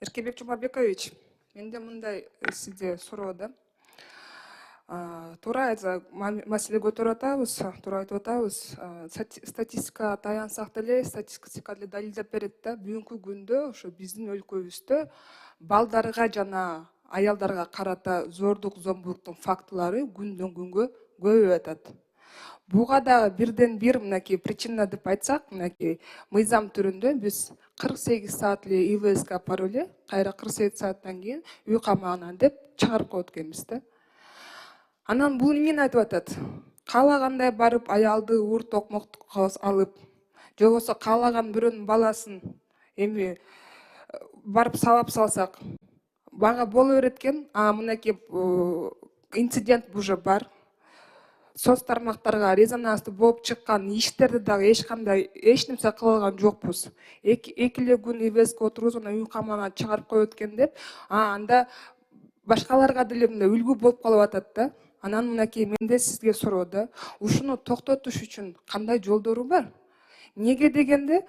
Эркебек Жумабекович, менде мындай сизде суроо да. Туура маселе көтөрүп атабыз, туура айтып атабыз. Статистикага таянсак деле, статистика деле далилдеп берет да. Бүгүнкү күндө ошо биздин өлкөбүздө балдарга жана аялдарга карата зордук, зомбулуктун фактылары күндөн күнгө көбөйүп атат. Буга дагы бирден бир мынакей причина деп айтсак, мынакей мыйзам түрүндө биз 48 саат эле ИВСке апарып эле, кайра 48 сааттан кийин үй камагынан деп чыгарып коет экенбиз да. Анан бул эмнени айтып атат? Каалагандай барып аялды ур токмокко алып, же болбосо каалаган бирөөнүн баласын эми барып сабап салсак, мага боло берет экен. Мынакей инцидент уже бар. Соц тармактарга резонанстуу болуп чыккан иштерди дагы эч нерсе кыла алган жокпуз. Эки эле күн ИВСке отургузуп, анан үй камагынан чыгарып коет экен деп, анда башкаларга деле мындай үлгү болуп калып атат да. Анан мынакей менде сизге суроо да. Ушуну токтотуш үчүн кандай жолдору бар? Неге дегенде,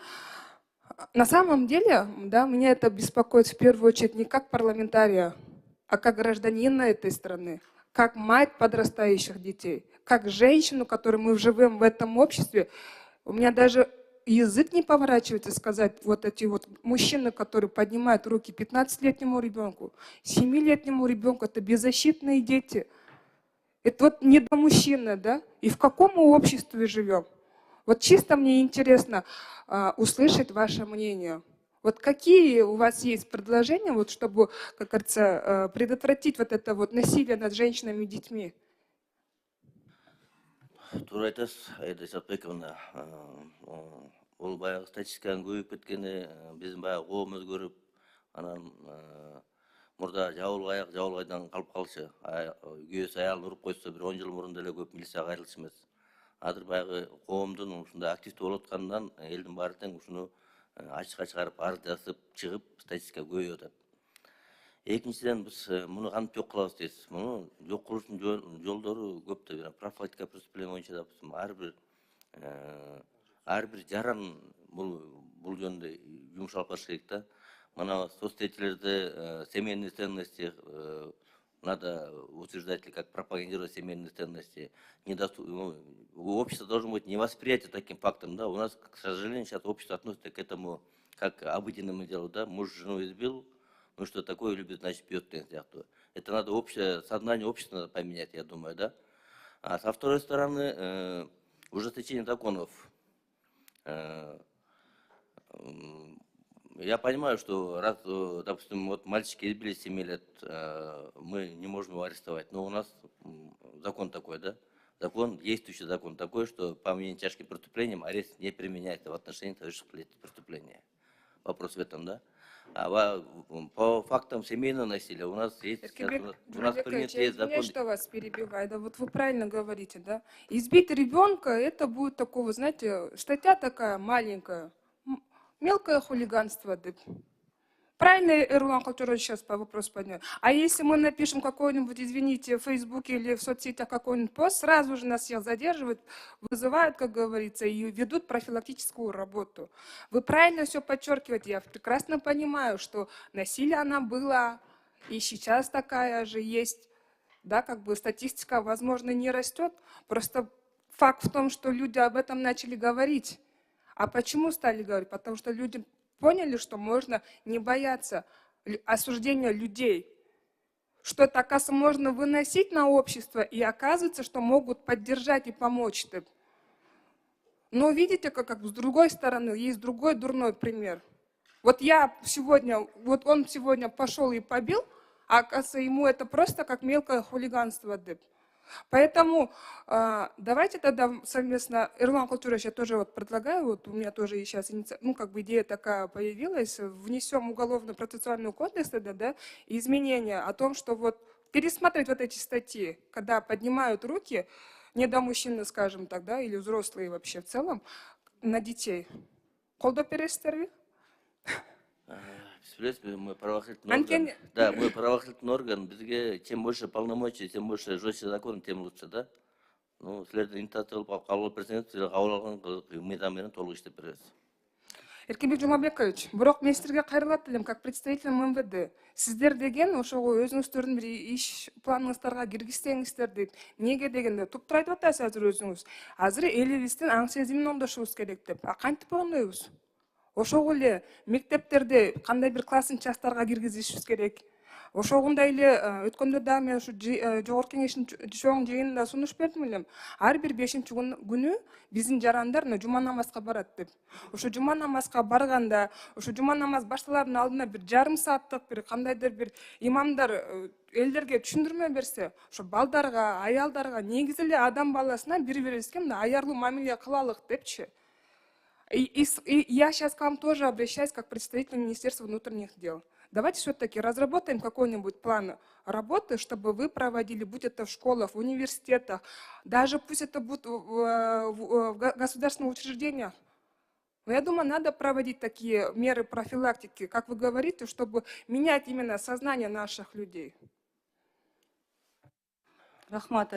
на самом деле, да, меня это беспокоит в первую очередь не как парламентария, а как гражданина этой страны, как мать подрастающих детей, как женщину, которую мы живем в этом обществе. У меня даже язык не поворачивается сказать, вот эти вот мужчины, которые поднимают руки 15-летнему ребенку, 7-летнему ребенку, это беззащитные дети. Это вот не до мужчины, да? И в каком мы обществе живем? Вот чисто мне интересно услышать ваше мнение. Вот какие у вас есть предложения, вот, чтобы, как говорится, предотвратить вот это вот насилие над женщинами и детьми? Туура айтасыз, Айда Сатбековна. Ол баягы статистиканын көбөйүп кеткени, биздин баягы коом өзгөрүп, анан мурда жабылгайдан калып калчу. Күйөөсү аялын уруп койсо, бир 10 жыл мурун деле көп милицияга кайрылчу эмес. Азыр баягы коомдун ушундай активдүү болуп атканынан элдин баары тең ушуну ачыкка чыгарып, арыз жазып чыгып, статистика көбөйүп атат. Экинчиден биз муну кантип жок кылабыз дейсиз. Муну жок кылуштун жолдору көп да. Профилактика преступления боюнча да ар бир жаран бул жөнүндө жумуш алып барыш керек да. Мына соцсетилерде семейные ценности надо утверждать, как пропагандировать семейные ценности. Общество должно быть невосприятие таким фактом, да. У нас, к сожалению, сейчас общество относится к этому как обыденному делу, да. Муж жену избил, ну что такое любит, значит пьет. Это надо общее сознание общества надо поменять, я думаю, да. А со второй стороны, ужесточение законов. Я понимаю, что раз, допустим, вот мальчики избили 7 лет, мы не можем его арестовать. Но у нас закон такой, да? Действующий закон такой, что по менее тяжким преступлениям арест не применяется в отношении совершивших преступления. Вопрос в этом, да? По фактам семейного насилия у нас есть... У нас принятый закон... что вас перебиваю, да, вот вы правильно говорите, да? Избить ребенка, это будет такого, знаете, статья такая маленькая, мелкое хулиганство. Правильно Эрлан Калтурович сейчас по вопросу поднял. А если мы напишем какой-нибудь, извините, в Фейсбуке или в соцсетях какой-нибудь пост, сразу же нас всех задерживают, вызывают, как говорится, и ведут профилактическую работу. Вы правильно все подчеркиваете. Я прекрасно понимаю, что насилие она была, и сейчас такая же есть. Да, как бы статистика, возможно, не растет. Просто факт в том, что люди об этом начали говорить. А почему стали говорить? Потому что люди поняли, что можно не бояться осуждения людей. Что это, оказывается, можно выносить на общество, и оказывается, что могут поддержать и помочь. Но видите, как с другой стороны, есть другой дурной пример. Вот он сегодня пошел и побил, а оказывается, ему это просто как мелкое хулиганство. Поэтому давайте тогда совместно, Эрлан Калтурович, я тоже вот предлагаю, вот у меня тоже сейчас идея такая появилась, внесем уголовно-процессуальный кодекс, да, изменения о том, что вот пересмотреть вот эти статьи, когда поднимают руки недомужчины, скажем так, да, или взрослые вообще в целом, на детей. Колдоп бересиздерби? Мы правоохранительный орган. Да, мы правоохранительный орган. Чем больше полномочий, тем больше жестче закон, тем лучше, да? Ну, следовательно, инициативу кабыл берсеңиз, кабыл алган мыйзам менен толук иштеп беребиз. Эркинбек Жумабекович, бирок мен силерге кайрылат элем как представитель МВД. Сиздер деген ошого өзүңүздөрдүн бир иш планыңыздарга киргизсеңиздер дейт. Неге дегенде туптур айтып атасыз азыр өзүңүз. Азыр элибиздин аң сезимин оңдошубуз керек деп. А кантип оңдойбуз? Ошого эле мектептерде кандай бир классын частарга киргизишибиз керек. Ошондой эле өткөндө дагы мен ушу жогорку кеңештин чоң жыйынында сунуш бердим элем. Ар бир 5-күнү биздин жарандар жума намазга барат деп. Ошо жума намазга барганда, ошо жума намаз башталардын алдына бир жарым сааттык бир кандайдыр бир имамдар элдерге түшүндүрмө берсе, ошо балдарга, аялдарга негизи эле адам баласына бири-бирибизге мындай аярлуу мамиле кылалык депчи. Я сейчас к вам тоже обращаюсь как представитель Министерства внутренних дел. Давайте все-таки разработаем какой-нибудь план работы, чтобы вы проводили, будь это в школах, в университетах, даже пусть это будет в государственных учреждениях. Но я думаю, надо проводить такие меры профилактики, как вы говорите, чтобы менять именно сознание наших людей. Рахмат,